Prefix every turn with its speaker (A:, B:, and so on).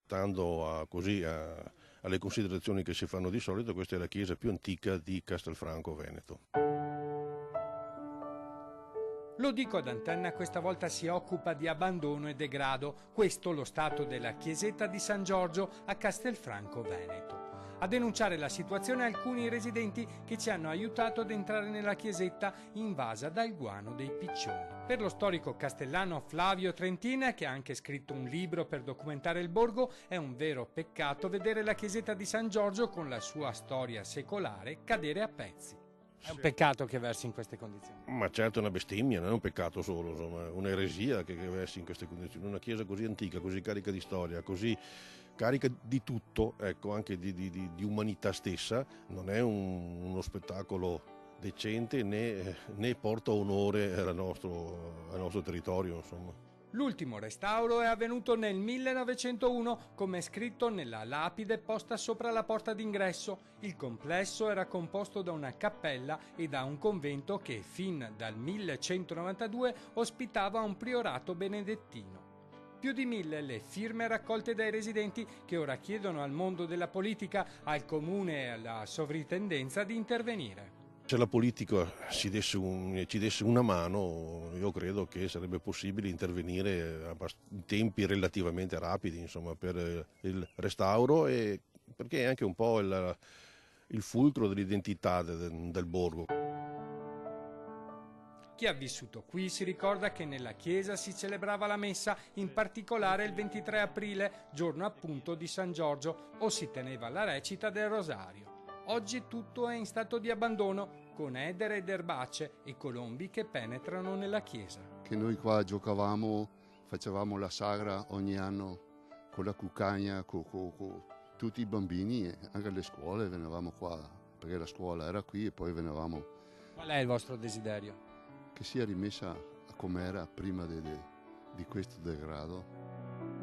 A: Stando alle considerazioni che si fanno di solito, questa è la chiesa più antica di Castelfranco Veneto.
B: Lo dico ad Antenna, questa volta si occupa di abbandono e degrado, questo lo stato della chiesetta di San Giorgio a Castelfranco Veneto. A denunciare la situazione alcuni residenti che ci hanno aiutato ad entrare nella chiesetta invasa dal guano dei piccioni. Per lo storico castellano Flavio Trentin, che ha anche scritto un libro per documentare il borgo, è un vero peccato vedere la chiesetta di San Giorgio con la sua storia secolare cadere a pezzi. È un peccato che versi in queste condizioni.
A: Ma certo è una bestemmia, non è un peccato solo, insomma, è un'eresia che versi in queste condizioni. Una chiesa così antica, così carica di storia, così carica di tutto, ecco, anche di umanità stessa, non è uno spettacolo decente né porta onore al nostro territorio, insomma.
B: L'ultimo restauro è avvenuto nel 1901, come è scritto nella lapide posta sopra la porta d'ingresso. Il complesso era composto da una cappella e da un convento che fin dal 1192 ospitava un priorato benedettino. Più di 1000 le firme raccolte dai residenti che ora chiedono al mondo della politica, al comune e alla sovrintendenza di intervenire.
A: Se la politica ci desse una mano, io credo che sarebbe possibile intervenire in tempi relativamente rapidi, insomma, per il restauro, e perché è anche un po' il fulcro dell'identità del borgo.
B: Chi ha vissuto qui si ricorda che nella chiesa si celebrava la messa, in particolare il 23 aprile, giorno appunto di San Giorgio, o si teneva la recita del rosario. Oggi tutto è in stato di abbandono, con edere ed erbacce e colombi che penetrano nella chiesa.
C: Che noi qua giocavamo, facevamo la sagra ogni anno con la cuccagna, con tutti i bambini, anche alle scuole venivamo qua, perché la scuola era qui e poi venivamo.
B: Qual è il vostro desiderio?
C: Che sia rimessa a com'era prima di questo degrado.